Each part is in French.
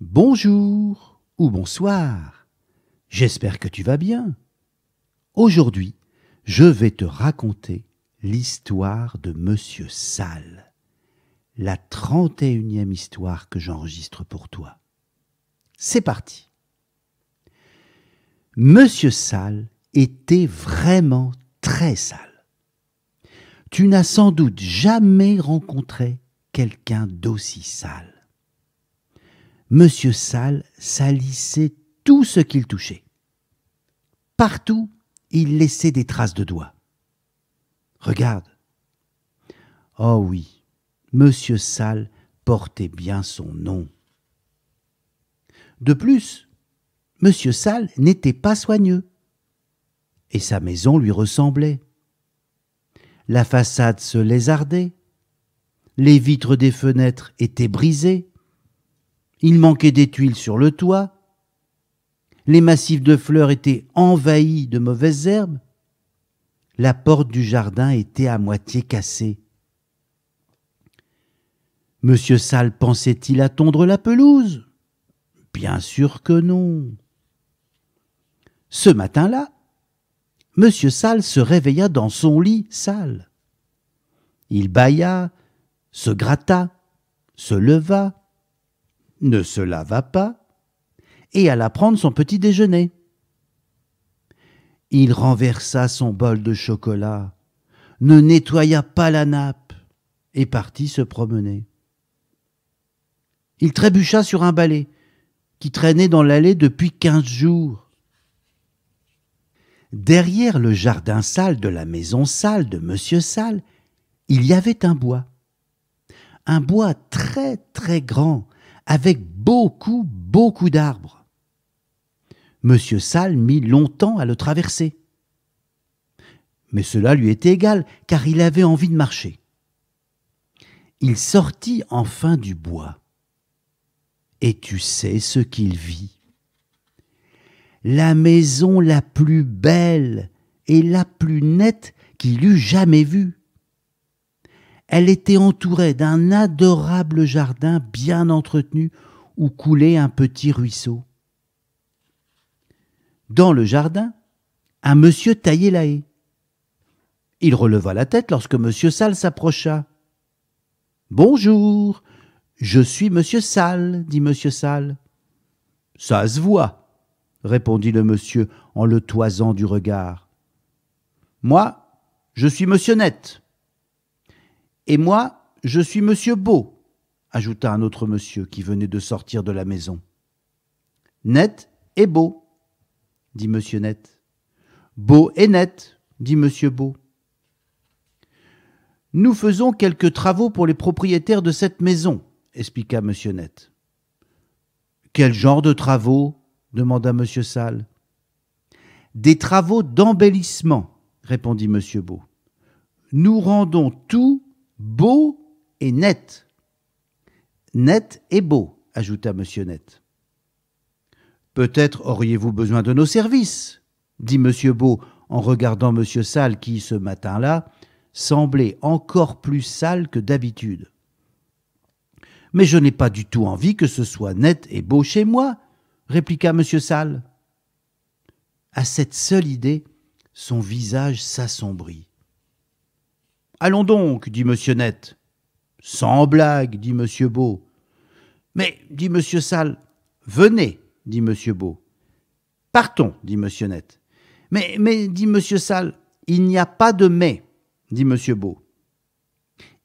Bonjour ou bonsoir, j'espère que tu vas bien. Aujourd'hui, je vais te raconter l'histoire de Monsieur Sale, la 31e histoire que j'enregistre pour toi. C'est parti. Monsieur Sale était vraiment très sale. Tu n'as sans doute jamais rencontré quelqu'un d'aussi sale. Monsieur Sale salissait tout ce qu'il touchait. Partout, il laissait des traces de doigts. Regarde. Oh oui, Monsieur Sale portait bien son nom. De plus, Monsieur Sale n'était pas soigneux. Et sa maison lui ressemblait. La façade se lézardait. Les vitres des fenêtres étaient brisées. Il manquait des tuiles sur le toit. Les massifs de fleurs étaient envahis de mauvaises herbes. La porte du jardin était à moitié cassée. Monsieur Sale pensait-il à tondre la pelouse? Bien sûr que non. Ce matin-là, Monsieur Sale se réveilla dans son lit sale. Il bâilla, se gratta, se leva, ne se lava pas et alla prendre son petit déjeuner. Il renversa son bol de chocolat, ne nettoya pas la nappe et partit se promener. Il trébucha sur un balai qui traînait dans l'allée depuis 15 jours. Derrière le jardin sale de la maison sale de Monsieur Sale, il y avait un bois très très grand, avec beaucoup d'arbres. Monsieur Sale mit longtemps à le traverser. Mais cela lui était égal, car il avait envie de marcher. Il sortit enfin du bois. Et tu sais ce qu'il vit. La maison la plus belle et la plus nette qu'il eût jamais vue. Elle était entourée d'un adorable jardin bien entretenu où coulait un petit ruisseau. Dans le jardin, un monsieur taillait la haie. Il releva la tête lorsque Monsieur Sale s'approcha. « Bonjour, je suis Monsieur Sale, dit Monsieur Sale. »« Ça se voit, » répondit le monsieur en le toisant du regard. « Moi, je suis Monsieur Net. »« Et moi, je suis Monsieur Beau, » ajouta un autre monsieur qui venait de sortir de la maison. « Net et Beau, » dit Monsieur Net. « Beau et Net, » dit Monsieur Beau. « Nous faisons quelques travaux pour les propriétaires de cette maison, » expliqua Monsieur Net. « Quel genre de travaux ?» demanda Monsieur Sale. « Des travaux d'embellissement, » répondit Monsieur Beau. « Nous rendons tout beau et net. »« Net et beau, » ajouta Monsieur Net. « Peut-être auriez-vous besoin de nos services, » dit Monsieur Beau en regardant Monsieur Sale qui, ce matin-là, semblait encore plus sale que d'habitude. « Mais je n'ai pas du tout envie que ce soit net et beau chez moi, » répliqua Monsieur Sale. À cette seule idée, son visage s'assombrit. « Allons donc, dit Monsieur Net. »« Sans blague, dit Monsieur Beau. »« Mais, dit Monsieur Sale. »« Venez, dit Monsieur Beau. »« Partons, dit Monsieur Net. »« Mais, dit Monsieur Sale, il n'y a pas de mais, dit Monsieur Beau. »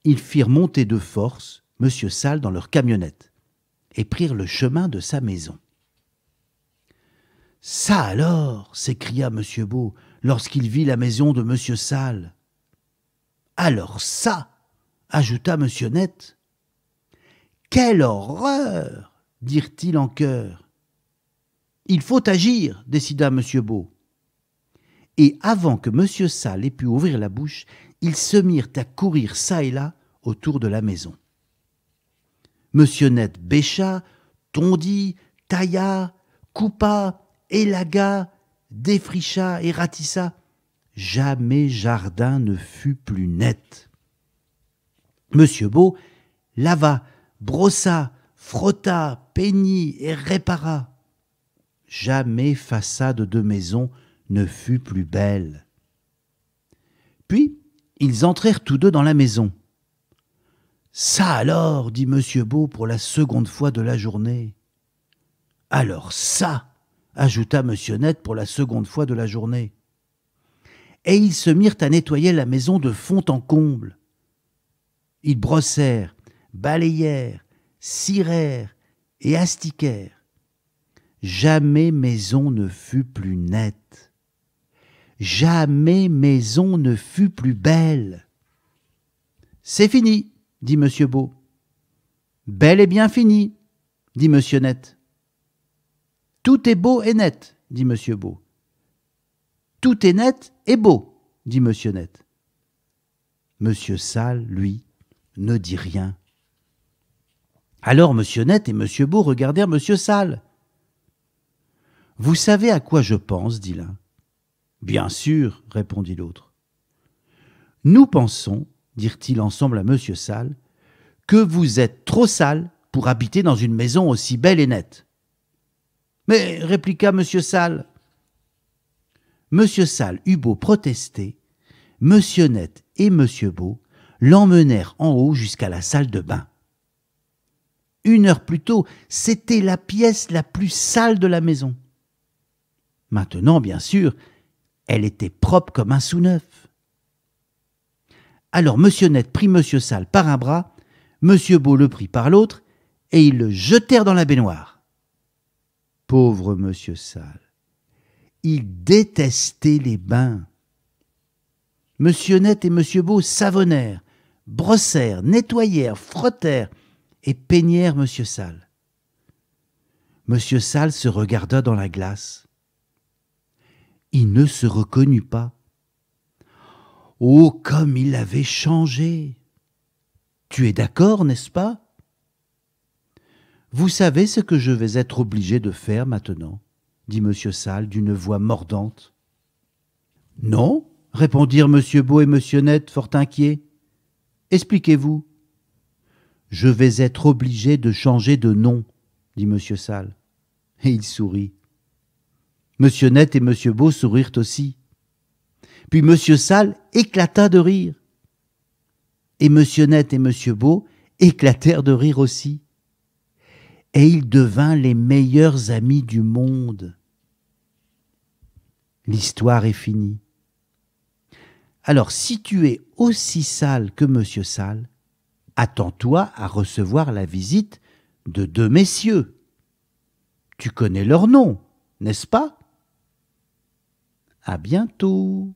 Ils firent monter de force Monsieur Sale dans leur camionnette et prirent le chemin de sa maison. « Ça alors !» s'écria Monsieur Beau lorsqu'il vit la maison de Monsieur Sale. « Alors ça !» ajouta Monsieur Net. « Quelle horreur !» dirent-ils en chœur. « Il faut agir !» décida Monsieur Beau. Et avant que Monsieur Sale ait pu ouvrir la bouche, ils se mirent à courir çà et là autour de la maison. Monsieur Net bêcha, tondit, tailla, coupa, élagua, défricha et ratissa. Jamais jardin ne fut plus net. Monsieur Beau lava, brossa, frotta, peignit et répara. Jamais façade de maison ne fut plus belle. Puis, ils entrèrent tous deux dans la maison. « Ça alors !» dit Monsieur Beau pour la seconde fois de la journée. « Alors ça !» ajouta Monsieur Net pour la seconde fois de la journée. Et ils se mirent à nettoyer la maison de fond en comble. Ils brossèrent, balayèrent, cirèrent et astiquèrent. Jamais maison ne fut plus nette. Jamais maison ne fut plus belle. « C'est fini !» dit Monsieur Beau. « Bel et bien fini !» dit Monsieur Net. « Tout est beau et net !» dit Monsieur Beau. « Tout est net et beau !» dit Monsieur Net. Monsieur Sale, lui, ne dit rien. Alors Monsieur Net et Monsieur Beau regardèrent Monsieur Sale. « Vous savez à quoi je pense ?» dit l'un. « Bien sûr, » répondit l'autre. « Nous pensons, » dirent-ils ensemble à Monsieur Sale, « que vous êtes trop sale pour habiter dans une maison aussi belle et nette. »« Mais, » répliqua Monsieur Sale. Monsieur Sale eut beau protester, Monsieur Net et Monsieur Beau l'emmenèrent en haut jusqu'à la salle de bain. 1 heure plus tôt, c'était la pièce la plus sale de la maison. Maintenant, bien sûr, elle était propre comme un sou neuf. Alors Monsieur Net prit Monsieur Sale par un bras, Monsieur Beau le prit par l'autre, et ils le jetèrent dans la baignoire. Pauvre Monsieur Sale, il détestait les bains. Monsieur Net et Monsieur Beau savonnèrent, brossèrent, nettoyèrent, frottèrent et peignèrent Monsieur Sale. Monsieur Sale se regarda dans la glace. Il ne se reconnut pas. Oh, comme il avait changé! Tu es d'accord, n'est-ce pas? Vous savez ce que je vais être obligé de faire maintenant, dit Monsieur Sale d'une voix mordante. Non, répondirent Monsieur Beau et Monsieur Net fort inquiets. Expliquez-vous. Je vais être obligé de changer de nom, dit Monsieur Sale. Et il sourit. Monsieur Net et Monsieur Beau sourirent aussi. Puis Monsieur Sale éclata de rire. Et Monsieur Net et Monsieur Beau éclatèrent de rire aussi. Et il devint les meilleurs amis du monde. L'histoire est finie. Alors, si tu es aussi sale que Monsieur Sale, attends-toi à recevoir la visite de 2 messieurs. Tu connais leur nom, n'est-ce pas? À bientôt.